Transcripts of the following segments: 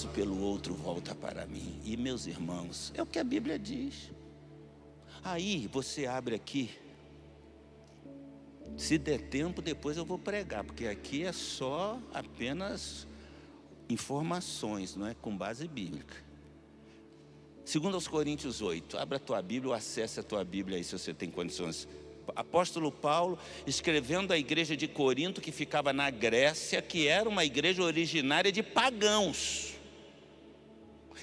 faço pelo outro volta para mim. E meus irmãos, é o que a Bíblia diz. Aí você abre aqui, se der tempo depois eu vou pregar, porque aqui é só apenas informações, não é com base bíblica. 2 Coríntios 8, abra a tua Bíblia ou acesse a tua Bíblia aí se você tem condições. Apóstolo Paulo escrevendo à igreja de Corinto, que ficava na Grécia, que era uma igreja originária de pagãos.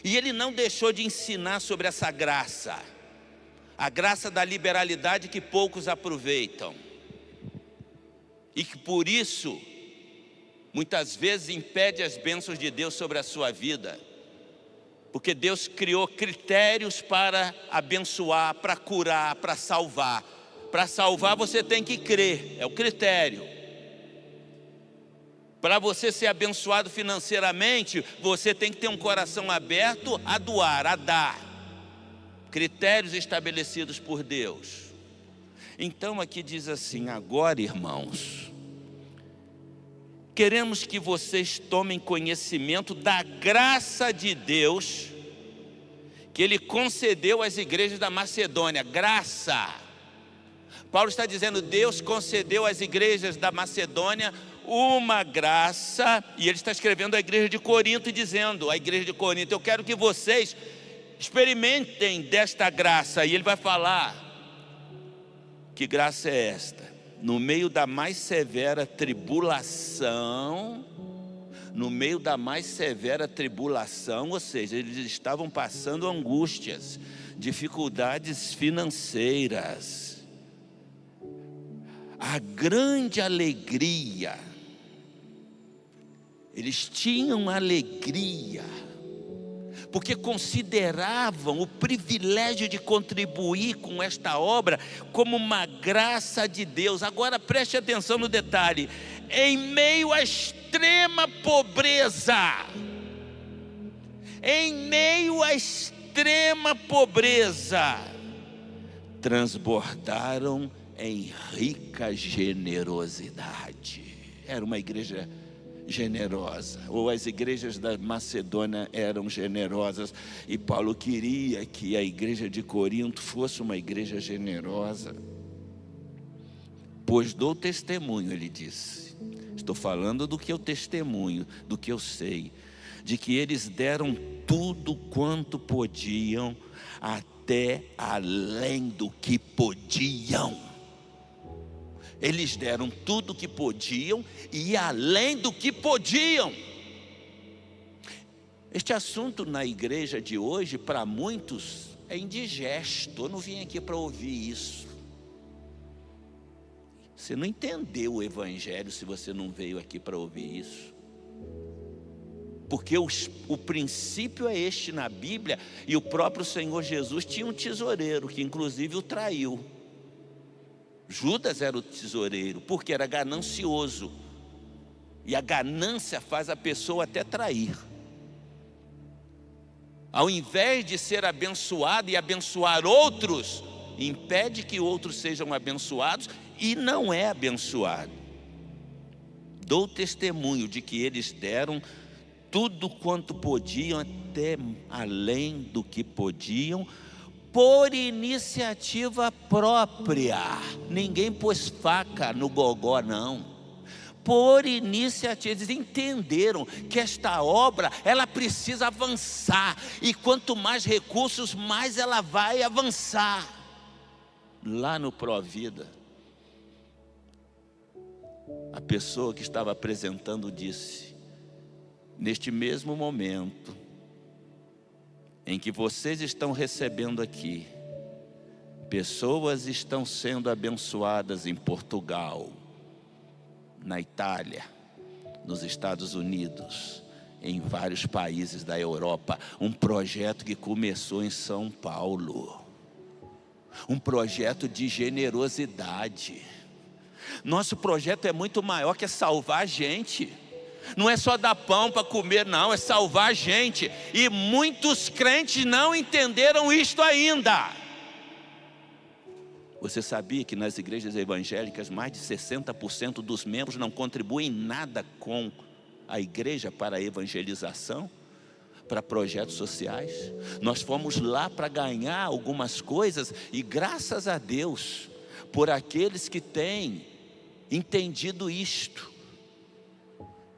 E ele não deixou de ensinar sobre essa graça, a graça da liberalidade que poucos aproveitam. E que por isso, muitas vezes impede as bênçãos de Deus sobre a sua vida. Porque Deus criou critérios para abençoar, para curar, para salvar. Para salvar você tem que crer, é o critério. Para você ser abençoado financeiramente, você tem que ter um coração aberto a doar, a dar. Critérios estabelecidos por Deus. Então aqui diz assim: agora, irmãos, queremos que vocês tomem conhecimento da graça de Deus que Ele concedeu às igrejas da Macedônia. Graça. Paulo está dizendo, Deus concedeu às igrejas da Macedônia uma graça, e ele está escrevendo à igreja de Corinto e dizendo, à igreja de Corinto, eu quero que vocês experimentem desta graça. E ele vai falar, que graça é esta? No meio da mais severa tribulação, ou seja, eles estavam passando angústias, dificuldades financeiras, a grande alegria, eles tinham alegria, porque consideravam o privilégio de contribuir com esta obra como uma graça de Deus. Agora preste atenção no detalhe, em meio à extrema pobreza, transbordaram em rica generosidade. Era uma igreja generosa, ou as igrejas da Macedônia eram generosas, e Paulo queria que a igreja de Corinto fosse uma igreja generosa. Pois dou testemunho, ele disse, estou falando do que eu testemunho, do que eu sei, de que eles deram tudo quanto podiam, até além do que podiam. Eles deram tudo o que podiam e além do que podiam. Este assunto na igreja de hoje, para muitos, é indigesto. Eu não vim aqui para ouvir isso. Você não entendeu o evangelho se você não veio aqui para ouvir isso. Porque o princípio é este na Bíblia, e o próprio Senhor Jesus tinha um tesoureiro, que inclusive o traiu. Judas era o tesoureiro, porque era ganancioso. E a ganância faz a pessoa até trair. Ao invés de ser abençoado e abençoar outros, impede que outros sejam abençoados e não é abençoado. Dou testemunho de que eles deram tudo quanto podiam, até além do que podiam, por iniciativa própria. Ninguém pôs faca no gogó, não. Por iniciativa, eles entenderam que esta obra, ela precisa avançar, e quanto mais recursos, mais ela vai avançar. Lá no Provida, a pessoa que estava apresentando disse, neste mesmo momento em que vocês estão recebendo aqui, pessoas estão sendo abençoadas em Portugal, na Itália, nos Estados Unidos, em vários países da Europa. Um projeto que começou em São Paulo, um projeto de generosidade. Nosso projeto é muito maior que salvar a gente. Não é só dar pão para comer, não, é salvar a gente. E muitos crentes não entenderam isto ainda. Você sabia que nas igrejas evangélicas mais de 60% dos membros não contribuem nada com a igreja para a evangelização? para projetos sociais. Nós fomos lá para ganhar algumas coisas e graças a Deus por aqueles que têm entendido isto.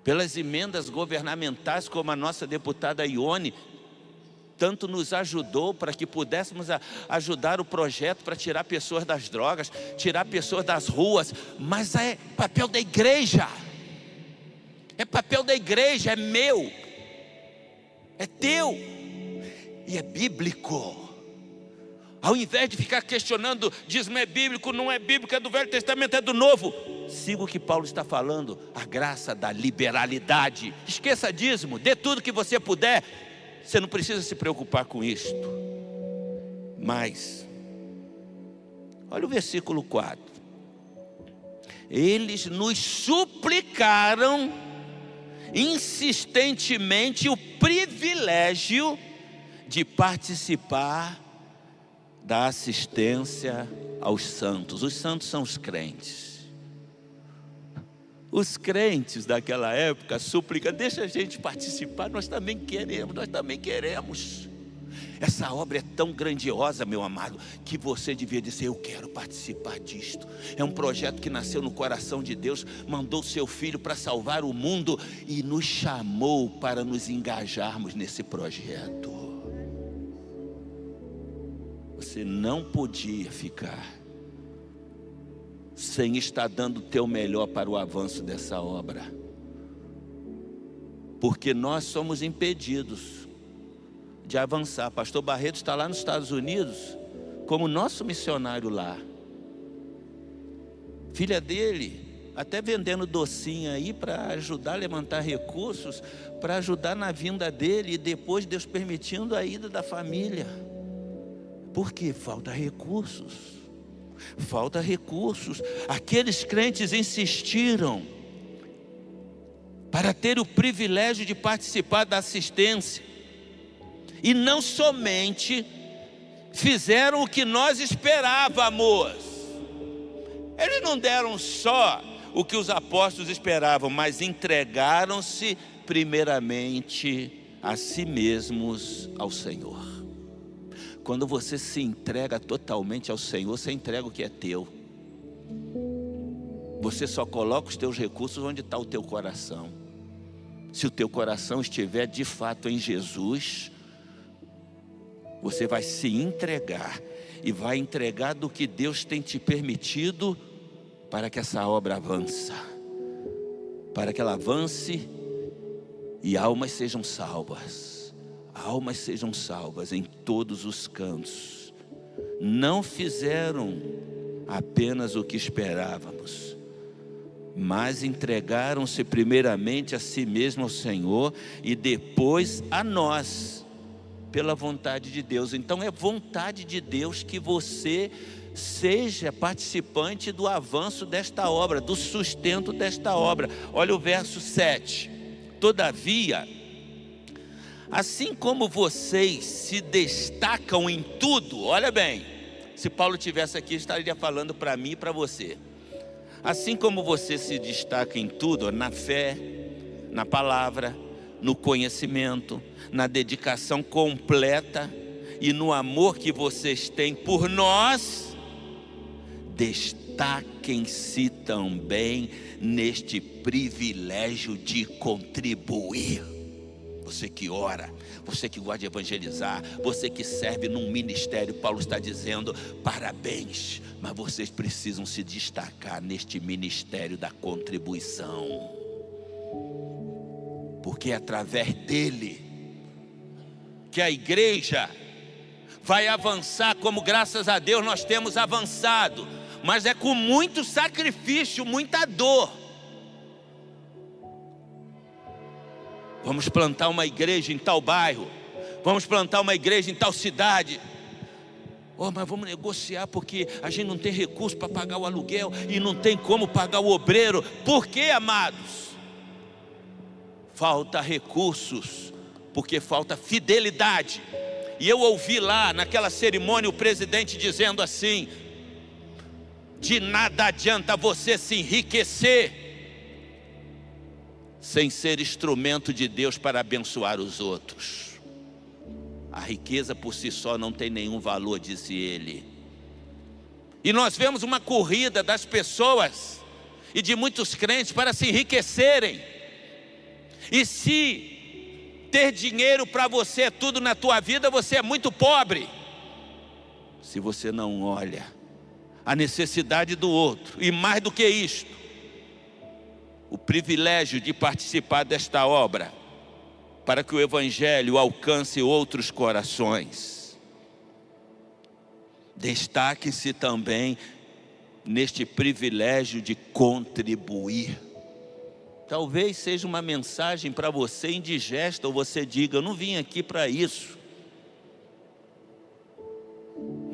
Pelas emendas governamentais, como a nossa deputada Ione tanto nos ajudou para que pudéssemos ajudar o projeto para tirar pessoas das drogas, tirar pessoas das ruas. Mas é papel da igreja, é papel da igreja, é meu, é teu e é bíblico. Ao invés de ficar questionando, dízimo é bíblico, não é bíblico, é do Velho Testamento, é do Novo, siga o que Paulo está falando, a graça da liberalidade. Esqueça dízimo, dê tudo que você puder, você não precisa se preocupar com isto. Mas, olha o versículo 4. Eles nos suplicaram insistentemente o privilégio de participar da assistência aos santos. Os santos são os crentes. Os crentes daquela época suplicam, deixa a gente participar, nós também queremos. Essa obra é tão grandiosa, meu amado, que você devia dizer, eu quero participar disto. É um projeto que nasceu no coração de Deus, mandou seu filho para salvar o mundo e nos chamou para nos engajarmos nesse projeto. Você não podia ficar sem estar dando o teu melhor para o avanço dessa obra, porque nós somos impedidos de avançar. Pastor Barreto está lá nos Estados Unidos como nosso missionário lá. Filha dele até vendendo docinho aí para ajudar a levantar recursos, para ajudar na vinda dele, e depois Deus permitindo a ida da família. Porque falta recursos. Falta recursos. Aqueles crentes insistiram para ter o privilégio de participar da assistência. E não somente fizeram o que nós esperávamos. Eles não deram só o que os apóstolos esperavam, mas entregaram-se primeiramente a si mesmos ao Senhor. Quando você se entrega totalmente ao Senhor, você entrega o que é teu. Você só coloca os teus recursos onde está o teu coração. Se o teu coração estiver de fato em Jesus, você vai se entregar. E vai entregar do que Deus tem te permitido para que essa obra avance. Para que ela avance e almas sejam salvas. Almas sejam salvas em todos os cantos. Não fizeram apenas o que esperávamos, mas entregaram-se primeiramente a si mesmo ao Senhor e depois a nós, pela vontade de Deus. Então é vontade de Deus que você seja participante do avanço desta obra, do sustento desta obra. Olha o verso 7. Todavia, assim como vocês se destacam em tudo, olha bem, se Paulo estivesse aqui, estaria falando para mim e para você. Assim como você se destaca em tudo, na fé, na palavra, no conhecimento, na dedicação completa e no amor que vocês têm por nós, destaquem-se também neste privilégio de contribuir. Você que ora, você que gosta de evangelizar, você que serve num ministério, Paulo está dizendo, parabéns, mas vocês precisam se destacar neste ministério da contribuição, porque é através dele que a igreja vai avançar, como graças a Deus nós temos avançado, mas é com muito sacrifício, muita dor. Vamos plantar uma igreja em tal bairro, vamos plantar uma igreja em tal cidade. Mas vamos negociar porque a gente não tem recurso para pagar o aluguel e não tem como pagar o obreiro. Por quê, amados? Falta recursos, porque falta fidelidade. E eu ouvi lá naquela cerimônia o presidente dizendo assim: de nada adianta você se enriquecer sem ser instrumento de Deus para abençoar os outros. A riqueza por si só não tem nenhum valor, disse ele. E nós vemos uma corrida das pessoas e de muitos crentes para se enriquecerem. E se ter dinheiro para você é tudo na tua vida, você é muito pobre. Se você não olha a necessidade do outro, e mais do que isto, o privilégio de participar desta obra, para que o Evangelho alcance outros corações. Destaque-se também neste privilégio de contribuir. Talvez seja uma mensagem para você indigesta, ou você diga: eu não vim aqui para isso.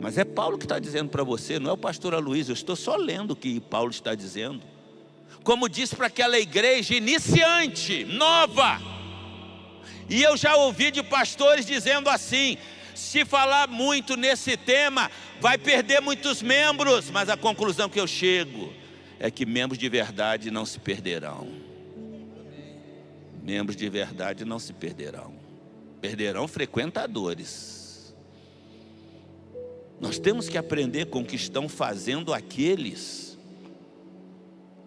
Mas é Paulo que está dizendo para você, não é o pastor Aloysio. Eu estou só lendo o que Paulo está dizendo. Como disse para aquela igreja iniciante, nova. E eu já ouvi de pastores dizendo assim: se falar muito nesse tema, vai perder muitos membros. Mas a conclusão que eu chego é que membros de verdade não se perderão. Membros de verdade não se perderão. Perderão frequentadores. Nós temos que aprender com o que estão fazendo aqueles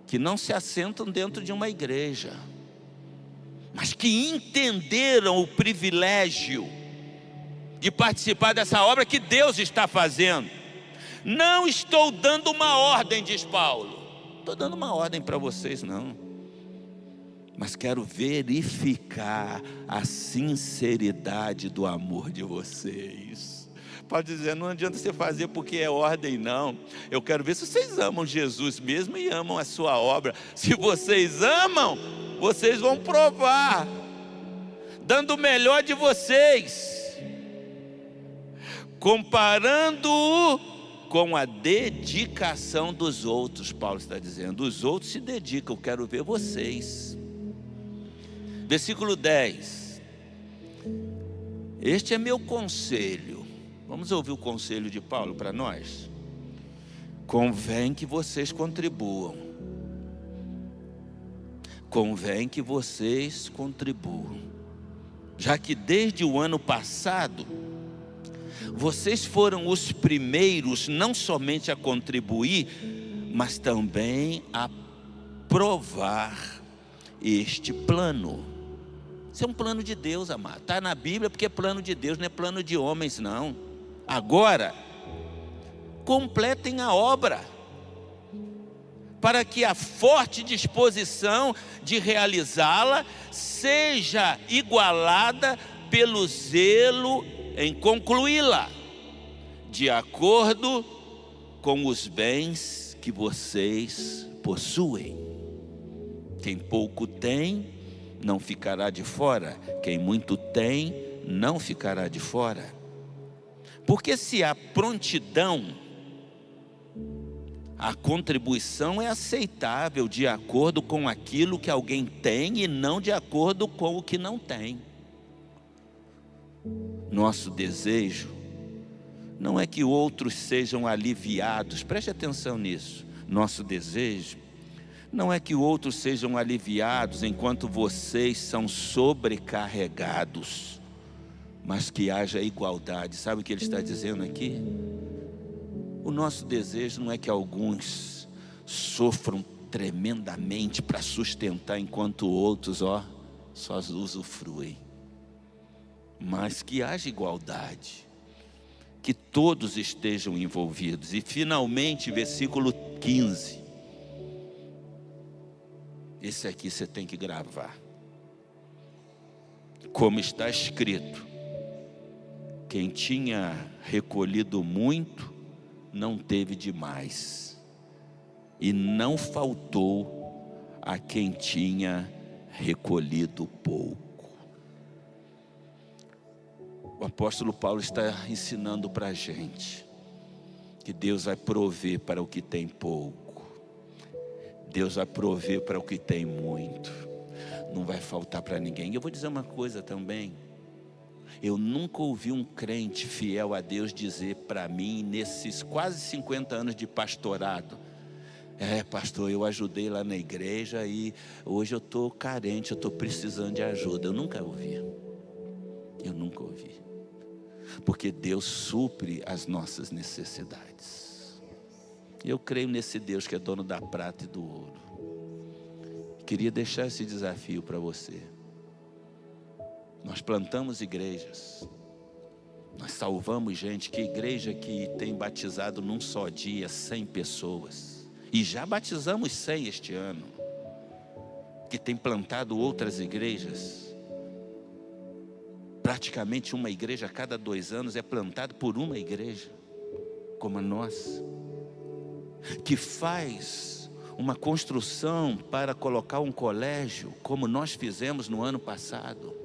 que não se assentam dentro de uma igreja, mas que entenderam o privilégio de participar dessa obra que Deus está fazendo. Não estou dando uma ordem, diz Paulo. Estou dando uma ordem para vocês, não. Mas quero verificar a sinceridade do amor de vocês. Pode dizer, não adianta você fazer porque é ordem, não. Eu quero ver se vocês amam Jesus mesmo e amam a sua obra. Se vocês amam, vocês vão provar, dando o melhor de vocês, comparando-o com a dedicação dos outros. Paulo está dizendo, os outros se dedicam, eu quero ver vocês. Versículo 10. Este é meu conselho. Vamos ouvir o conselho de Paulo para nós? Convém que vocês contribuam. Convém que vocês contribuam. Já que desde o ano passado, vocês foram os primeiros não somente a contribuir, mas também a provar este plano. Isso é um plano de Deus, amado. Está na Bíblia porque é plano de Deus, não é plano de homens, não. Agora, completem a obra, para que a forte disposição de realizá-la seja igualada pelo zelo em concluí-la, de acordo com os bens que vocês possuem. Quem pouco tem, não ficará de fora. Quem muito tem, não ficará de fora. Porque se há prontidão, a contribuição é aceitável de acordo com aquilo que alguém tem e não de acordo com o que não tem. Nosso desejo não é que outros sejam aliviados, preste atenção nisso. Nosso desejo não é que outros sejam aliviados enquanto vocês são sobrecarregados, mas que haja igualdade. Sabe o que ele está dizendo aqui? O nosso desejo não é que alguns sofram tremendamente para sustentar, enquanto outros, só usufruem. Mas que haja igualdade, que todos estejam envolvidos. E finalmente, versículo 15. Esse aqui você tem que gravar. Como está escrito: quem tinha recolhido muito, não teve demais, e não faltou a quem tinha recolhido pouco. O apóstolo Paulo está ensinando para a gente que Deus vai prover para o que tem pouco, Deus vai prover para o que tem muito, não vai faltar para ninguém. E eu vou dizer uma coisa também: eu nunca ouvi um crente fiel a Deus dizer para mim, nesses quase 50 anos de pastorado: pastor, eu ajudei lá na igreja e hoje eu estou carente, eu estou precisando de ajuda. Eu nunca ouvi. porque Deus supre as nossas necessidades. Eu creio nesse Deus que é dono da prata e do ouro. Queria deixar esse desafio para você. Nós plantamos igrejas, nós salvamos gente. Que igreja que tem batizado num só dia 100 pessoas, e já batizamos 100 este ano, que tem plantado outras igrejas. Praticamente uma igreja a cada 2 anos é plantada por uma igreja como a nossa, que faz uma construção para colocar um colégio, como nós fizemos no ano passado,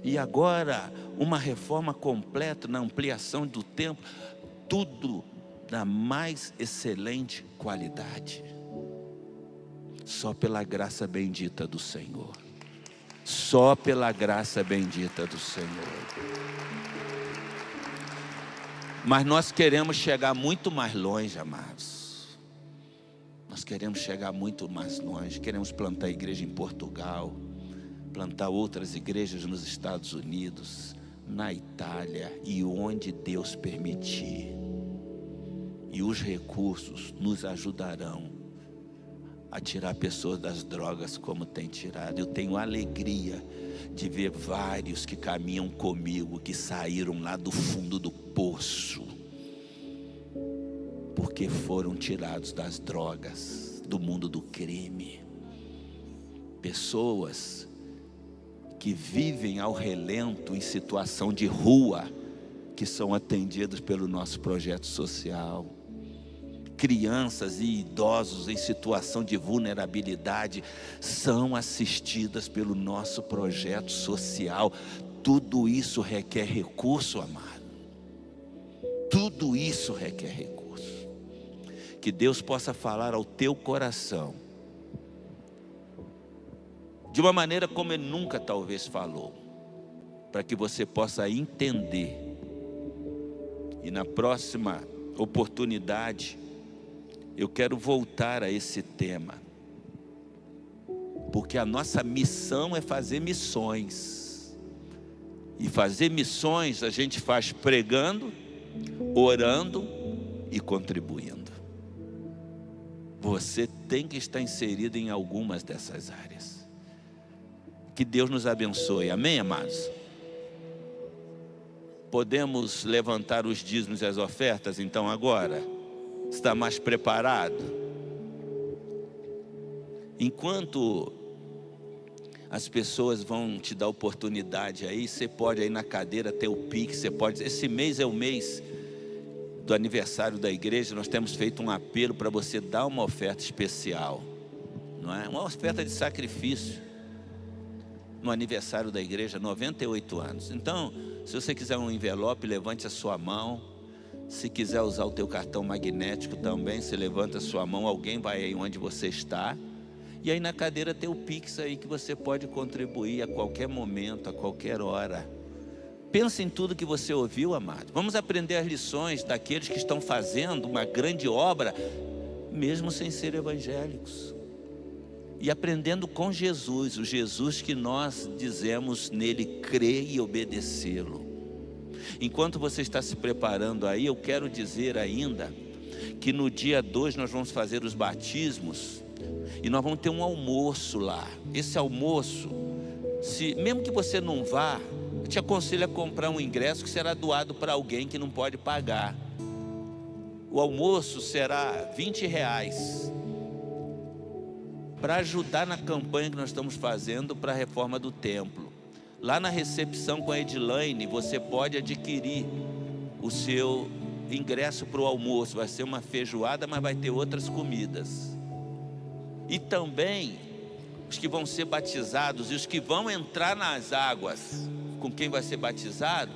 e agora uma reforma completa na ampliação do templo, tudo da mais excelente qualidade, só pela graça bendita do Senhor. Só pela graça bendita do Senhor. Mas nós queremos chegar muito mais longe, amados. Nós queremos chegar muito mais longe. Queremos plantar igreja em Portugal, plantar outras igrejas nos Estados Unidos, na Itália e onde Deus permitir. E os recursos nos ajudarão a tirar pessoas das drogas como tem tirado. Eu tenho alegria de ver vários que caminham comigo, que saíram lá do fundo do poço, porque foram tirados das drogas, do mundo do crime. Pessoas que vivem ao relento em situação de rua, que são atendidas pelo nosso projeto social. Crianças e idosos em situação de vulnerabilidade são assistidas pelo nosso projeto social. Tudo isso requer recurso, amado. Tudo isso requer recurso. Que Deus possa falar ao teu coração de uma maneira como Ele nunca talvez falou, para que você possa entender. E na próxima oportunidade eu quero voltar a esse tema, porque a nossa missão é fazer missões, e fazer missões a gente faz pregando, orando e contribuindo. Você tem que estar inserido em algumas dessas áreas. Que Deus nos abençoe, amém, amados? Podemos levantar os dízimos e as ofertas então agora? Está mais preparado? Enquanto as pessoas vão te dar oportunidade aí, você pode aí na cadeira ter o Pix, você pode. Esse mês é o mês do aniversário da igreja. Nós temos feito um apelo para você dar uma oferta especial, não é? Uma oferta de sacrifício no aniversário da igreja, 98 anos. Então, se você quiser um envelope, levante a sua mão. Se quiser usar o teu cartão magnético também, você levanta a sua mão, alguém vai aí onde você está. E aí na cadeira tem o Pix aí que você pode contribuir a qualquer momento, a qualquer hora. Pensa em tudo que você ouviu, amado. Vamos aprender as lições daqueles que estão fazendo uma grande obra, mesmo sem ser evangélicos. E aprendendo com Jesus, o Jesus que nós dizemos nele crer e obedecê-lo. Enquanto você está se preparando aí, eu quero dizer ainda que no dia 2 nós vamos fazer os batismos e nós vamos ter um almoço lá. Esse almoço, mesmo que você não vá, eu te aconselho a comprar um ingresso que será doado para alguém que não pode pagar. O almoço será R$20 para ajudar na campanha que nós estamos fazendo para a reforma do templo. Lá na recepção com a Edilane, você pode adquirir o seu ingresso para o almoço. Vai ser uma feijoada, mas vai ter outras comidas. E também, os que vão ser batizados e os que vão entrar nas águas com quem vai ser batizado,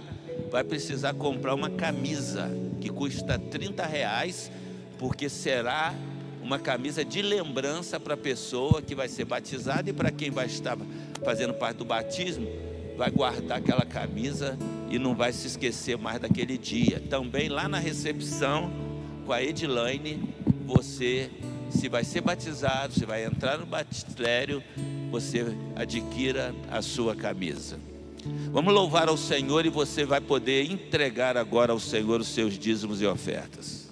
vai precisar comprar uma camisa que custa R$30, porque será uma camisa de lembrança para a pessoa que vai ser batizada, e para quem vai estar fazendo parte do batismo, vai guardar aquela camisa e não vai se esquecer mais daquele dia. Também lá na recepção com a Edilane, você, se vai ser batizado, se vai entrar no batistério, você adquira a sua camisa. Vamos louvar ao Senhor e você vai poder entregar agora ao Senhor os seus dízimos e ofertas.